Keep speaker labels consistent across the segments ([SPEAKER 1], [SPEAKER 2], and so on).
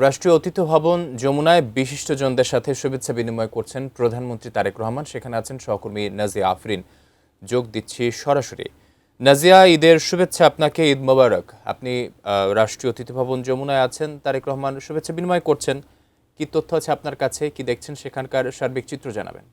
[SPEAKER 1] রাষ্ট্রীয় অতিথি ভবন যমুনায় বিশিষ্টজনদের সাথে শুভেচ্ছা বিনিময় করছেন প্রধানমন্ত্রী তারেক রহমান। সেখানে আছেন সহকর্মী নাজিয়া আফরিন। যোগ দিচ্ছি সরাসরি। নাজিয়া, ঈদের শুভেচ্ছা আপনাকে, ঈদ মোবারক। আপনি রাষ্ট্রীয় অতিথি ভবন যমুনায় আছেন, তারেক রহমান শুভেচ্ছা বিনিময় করছেন। কি তথ্য আছে আপনার কাছে, কি দেখছেন সেখানকার সার্বিক চিত্র জানাবেন।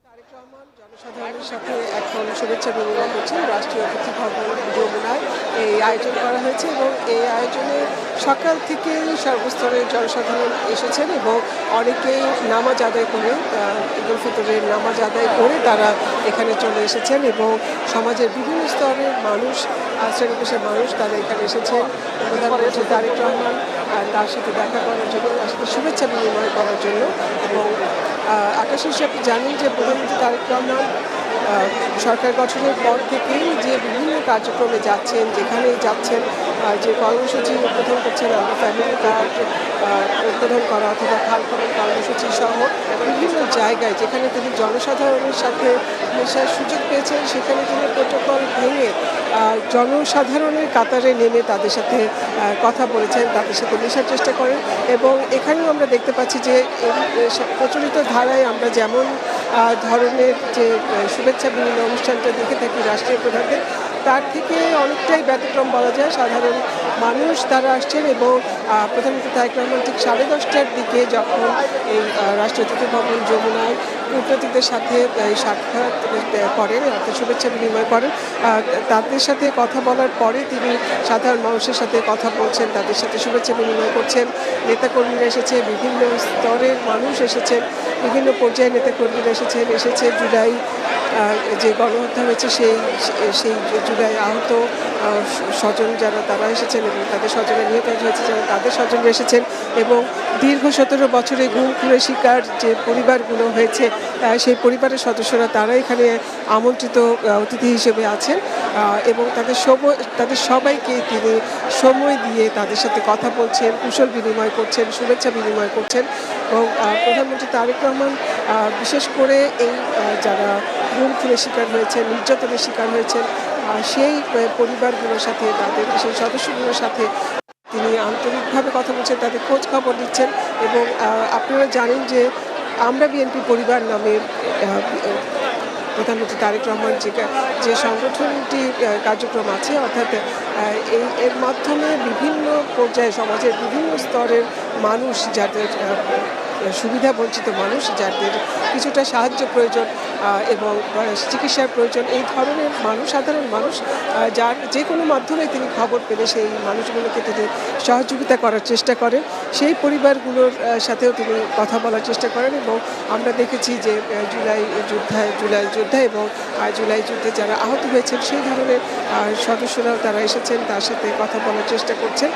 [SPEAKER 2] তারেক রহমান জনসাধারণের সাথে এখন শুভেচ্ছা বিনিময় করছেন রাষ্ট্রীয় অতিথি ভবন যমুনায়। এই আয়োজন করা হয়েছে এবং এই আয়োজনে সকাল থেকেই সর্বস্তরের জনসাধারণ এসেছেন এবং অনেকেই নামাজ আদায় করে ঈদ উল ফিতরের নামাজ আদায় করে তারা এখানে চলে এসেছেন এবং সমাজের বিভিন্ন স্তরের মানুষ, শ্রেণী পেশার মানুষ তারা এখানে এসেছেন প্রধানমন্ত্রী তারেক রহমান তার সাথে দেখা করার জন্য, তার সাথে শুভেচ্ছা বিনিময় করার জন্য। এবং আকাশের সাথে জানেন যে প্রধানমন্ত্রী তারেক রহমান সরকার গঠনের পর থেকেই যে বিভিন্ন কার্যক্রমে যাচ্ছেন, যেখানেই যাচ্ছেন, যে কর্মসূচি উদ্বোধন করছেন, আমরা ফ্যামিলি কার্ড উদ্বোধন করা অথবা খাল খনন কর্মসূচি সহ বিভিন্ন জায়গায় যেখানে তিনি জনসাধারণের সাথে মেশার সুযোগ পেয়েছেন, সেখানে তিনি প্রোটোকল ভেঙে জনসাধারণের কাতারে নেমে তাদের সাথে কথা বলেছেন, তাদের সাথে মেশার চেষ্টা করেন। এবং এখানেও আমরা দেখতে পাচ্ছি যে প্রচলিত ধারায় আমরা যেমন ধরনের যে শুভেচ্ছা বিনিময় অনুষ্ঠানটা দেখে থাকি রাষ্ট্রীয় প্রধানদের, তার থেকে অনেকটাই ব্যতিক্রম বলা যায়। সাধারণ মানুষ তারা আসছেন এবং প্রধানমন্ত্রী তারেক রহমান ঠিক 10:30টার দিকে যখন এই রাষ্ট্রীয় অতিথি ভবন যমুনায় কূটনীতিকদের সাথে সাক্ষাৎ করেন, অর্থাৎ শুভেচ্ছা বিনিময় করেন, তাদের সাথে কথা বলার পরে তিনি সাধারণ মানুষের সাথে কথা বলছেন, তাদের সাথে শুভেচ্ছা বিনিময় করছেন। নেতাকর্মীরা এসেছে, বিভিন্ন স্তরের মানুষ এসেছেন, বিভিন্ন পর্যায়ের নেতাকর্মীরা এসেছে জুলাই যে গণহত্যা হয়েছে সেই জুলাই আহত স্বজন যারা তারা এসেছেন এবং তাদের স্বজনে নিহত হয়েছে যারা তাদের স্বজনরা এসেছেন। এবং দীর্ঘ 17 বছরে গুম খুনের শিকার যে পরিবারগুলো হয়েছে সেই পরিবারের সদস্যরা তারা এখানে আমন্ত্রিত অতিথি হিসেবে আছেন এবং তাদের সবাইকে তিনি সময় দিয়ে তাদের সাথে কথা বলছেন, কুশল বিনিময় করছেন, শুভেচ্ছা বিনিময় করছেন। এবং প্রধানমন্ত্রী তারেক রহমান বিশেষ করে এই যারা গুম খুনের শিকার হয়েছেন, নির্যাতনের শিকার হয়েছেন, সেই পরিবারগুলোর সাথে, তাদের সেই সদস্যগুলোর সাথে তিনি আন্তরিকভাবে কথা বলছেন, তাদের খোঁজ খবর নিচ্ছেন। এবং আপনারা জানেন যে আমরা বিএনপি পরিবার নামে প্রধানমন্ত্রী তারেক রহমান যে সংগঠনটি কার্যক্রম আছে, অর্থাৎ এর মাধ্যমে বিভিন্ন পর্যায়ে সমাজের বিভিন্ন স্তরের মানুষ, যাদের সুবিধা বঞ্চিত মানুষ, যাদের কিছুটা সাহায্য প্রয়োজন এবং চিকিৎসার প্রয়োজন, এই ধরনের মানুষ, সাধারণ মানুষ যার যে কোনো মাধ্যমে তিনি খবর পেলে সেই মানুষগুলোকে তিনি সহযোগিতা করার চেষ্টা করেন, সেই পরিবারগুলোর সাথেও তিনি কথা বলার চেষ্টা করেন। এবং আমরা দেখেছি যে জুলাই যোদ্ধা এবং জুলাই যুদ্ধে যারা আহত হয়েছেন সেই ধরনের সদস্যরাও তারা এসেছেন, তার সাথে কথা বলার চেষ্টা করছেন।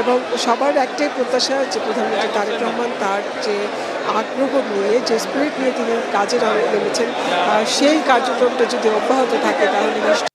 [SPEAKER 2] এবং সবার একটাই প্রত্যাশা যে প্রধানমন্ত্রী তারেক রহমান তার যে আগ্রহ নিয়ে, যে স্পিরিট নিয়ে তিনি কাজে নেমেছেন, সেই কার্যক্রমটা যদি অব্যাহত থাকে তাহলে নিশ্চয়ই